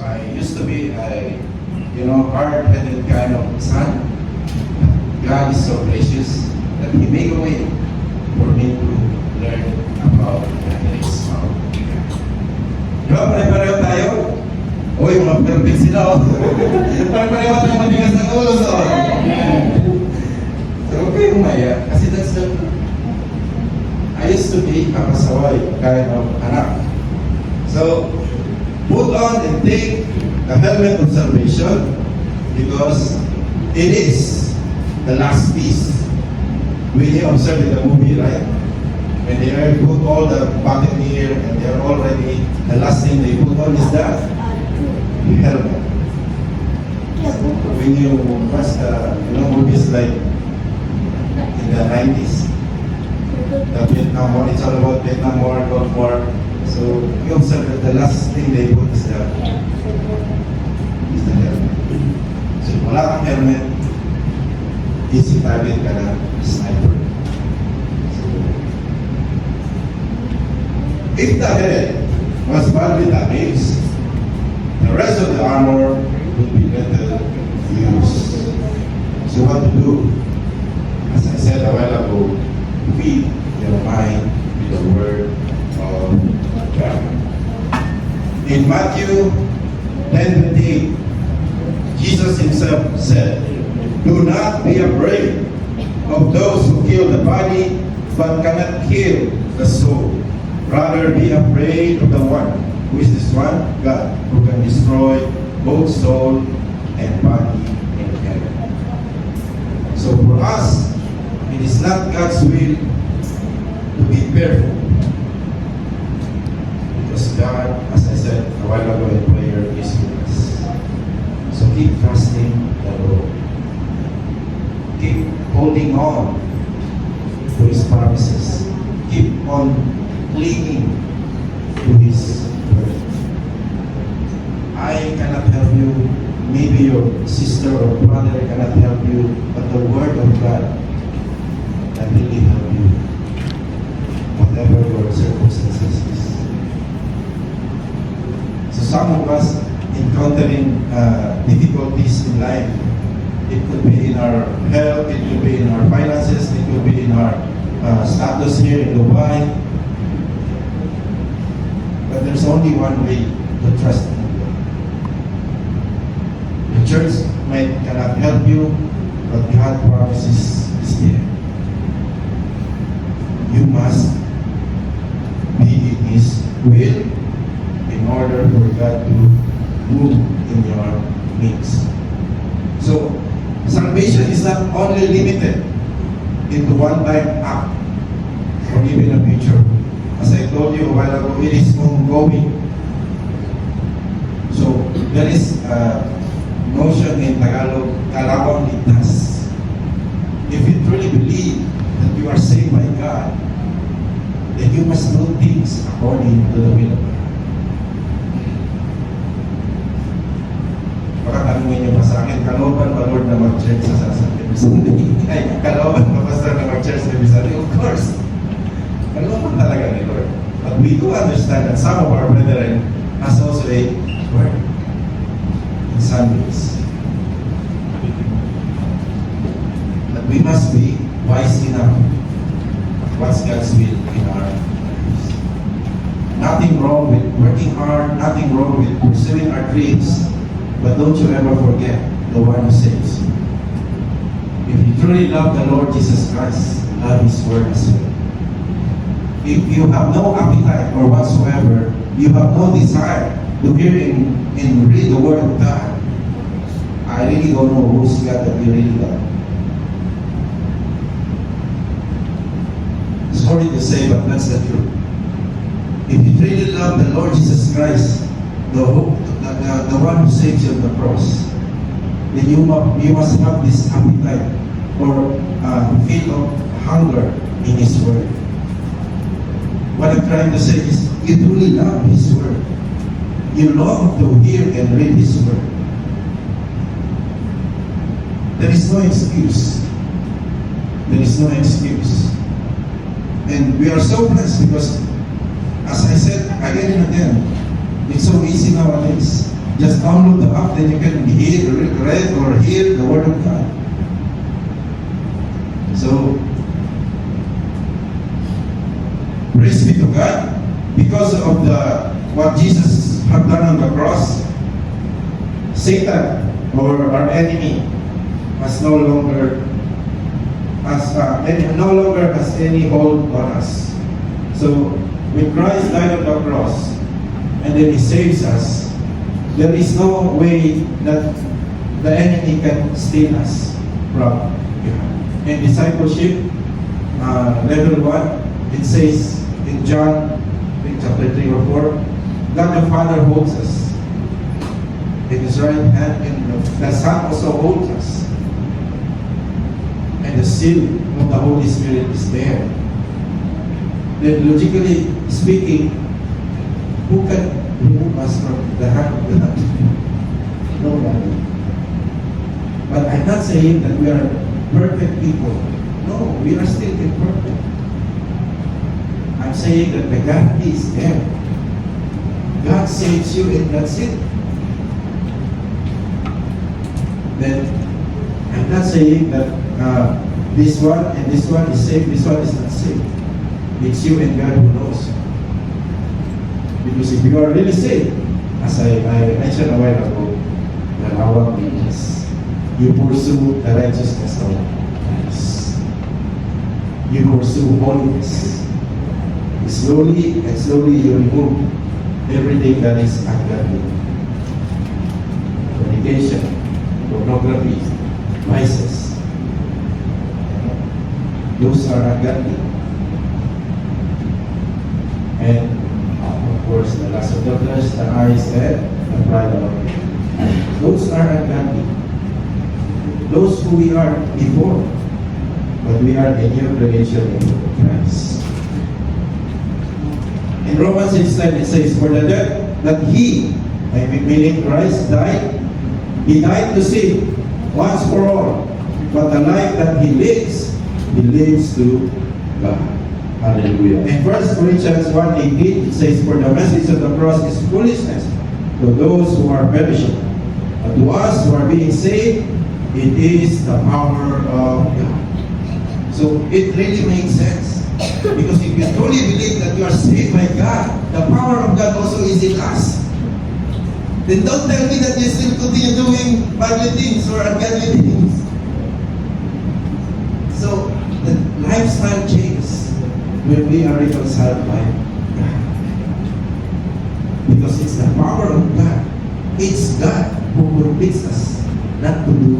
I used to be a, hard-headed kind of son. God is so gracious that He made a way for me to learn about His power. Di ba, pare-pareho tayo? Uy, mga perfect sila, oh. Pare-pareho tayo matigas ng ulo, so. So, huwag kayong maya, kasi that's the truth. I used to be a pasaway kind of anak. So, put on and take the helmet of salvation because it is the last piece. When you observe in the movie, right? When they are put all the buccaneer and they are all ready, the last thing they put on is that helmet. When you watch the movies like in the 90s, the Vietnam War, it's all about Vietnam War, Gulf War. So you observe that the last thing they put is the helmet. So wala kang helmet, easy target ka na sniper. So, if the head was badly damaged, the rest of the armor would be better used. So what to do? As I said a while ago, feed your mind with the word of God. In Matthew 10:28, Jesus Himself said, "Do not be afraid of those who kill the body but cannot kill the soul. Rather be afraid of the one, who is this one? God, who can destroy both soul and body in heaven." So for us, it is not God's will to be fearful. Because God, as I said a while ago in prayer, is with us. So keep trusting the Lord. Keep holding on to His promises. Keep on clinging to His word. I cannot help you. Maybe your sister or brother cannot help you, but the word of God can really help you, whatever your circumstances is. So some of us encountering difficulties in life. It could be in our health, it could be in our finances, it could be in our status here in Dubai. But there's only one way to trust in God. The church cannot help you, but God promises is there. You must be in His will in order for God to move in your midst. So, salvation is not only limited into one-time act or even a future. As I told you a while ago, it is ongoing. So, there is a notion in Tagalog, kalawang ligtas. If you truly believe that you are saved by God, then you must do things according to the will of God. Baka tanungin niyo pa sa akin, kalooban ba Lord na mag-church sa Sasakit Bisari? Ay, kalooban ba Pastor na mag-church sa Bisari? Of course. Kalooban talaga ni Lord. But we do understand that some of our brethren has also a word in Sundays. But we must be wise enough what's God's will in our lives. Nothing wrong with working hard, nothing wrong with pursuing our dreams, but don't you ever forget the one who saves you. If you truly love the Lord Jesus Christ, love His word as well. If you have no appetite or whatsoever, you have no desire to hear and read the word of God, I really don't know who's God that you really love. Sorry to say, but that's the truth. If you really love the Lord Jesus Christ, the one who saves you on the cross, then you must have this appetite or feel of hunger in His word. What I'm trying to say is, you truly love His word. You long to hear and read His word. There is no excuse. There is no excuse. And we are so blessed because, as I said again and again, it's so easy nowadays. Just download the app, then you can read or hear the Word of God. So, praise be to God. Because of what Jesus had done on the cross, Satan, or our enemy, has no longer has any hold on us. So, when Christ died on the cross, and then He saves us, there is no way that the enemy can steal us from God. In discipleship, level 1, it says in John chapter 3 or 4, God the Father holds us in His right hand, and the Son also holds us. And the seal of the Holy Spirit is there. Then logically speaking, who can remove us from the hand of God? Nobody. But I'm not saying that we are perfect people. No, we are still imperfect. I'm saying that the guarantee is there. God saves you and that's it. Then, I'm not saying that this one and this one is saved, this one is not saved. It's you and God who knows. Because if you are really saved, as I mentioned a while ago, the lawang means you pursue the righteousness of Christ. You pursue holiness. Slowly and slowly you remove everything that is ungodly. Fornication, pornography, vices. Those are ungodly. And of course, the lust of the flesh, the eyes, and the pride of life. Those are ungodly. Those who we are before, but we are a new creation in Christ. In Romans 6:10 it says, for the death that He, meaning Christ, died, He died to sin once for all. But the life that He lives to God. Hallelujah. In 1 Corinthians 1:18 it says, for the message of the cross is foolishness to those who are perishing. But to us who are being saved, it is the power of God. So it really makes sense. Because if you truly believe that you are saved by God, the power of God also is in us. Then don't tell me that you still continue doing badly things or ungodly things. So the lifestyle changes when we are reconciled by God. Because it's the power of God. It's God who convicts us not to do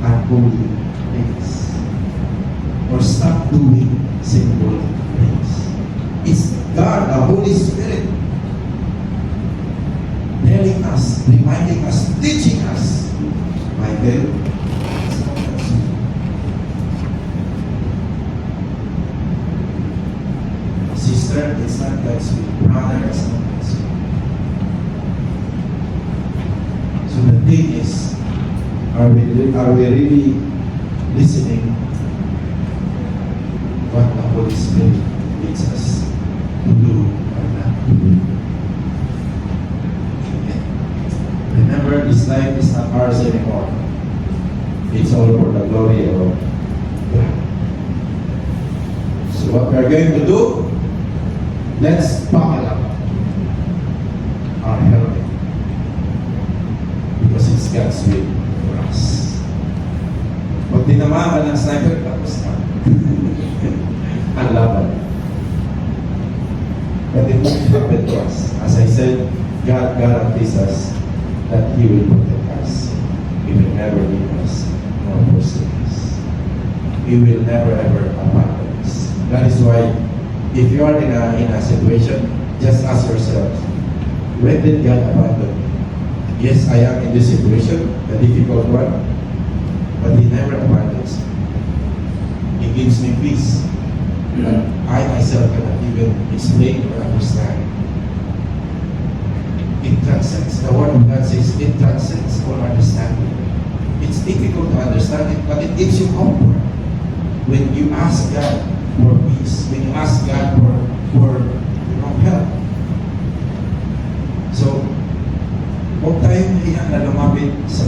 unholy things or stop doing sinful things. It's God, the Holy Spirit, telling us, reminding us, teaching us. Michael, sister, it's not God's will. Brother, it's not God's will. So the thing is, are we really listening what the Holy Spirit leads us to do or not to do? Amen. Remember, this life is not ours anymore. It's all for the glory of God. So what we are going to do, let's buckle up our helmet. Because it's God's will for us. Pag tinamaan ka ng sniper, tapos na. Ang laban. But it won't happen to us. As I said, God guarantees us that He will protect us. He will never leave us nor forsake us. He will never ever abandon us. That is why, if you are in a situation, just ask yourself, when did God abandon me? Yes, I am in this situation, a difficult one, but He never abandons me. He gives me peace that I myself cannot even explain or understand. It transcends. The Word of God says it transcends all understanding. It's difficult to understand it, but it gives you comfort when you ask God for peace, when you ask God for help. So, huwag tayong kahihiyan na lumapit sa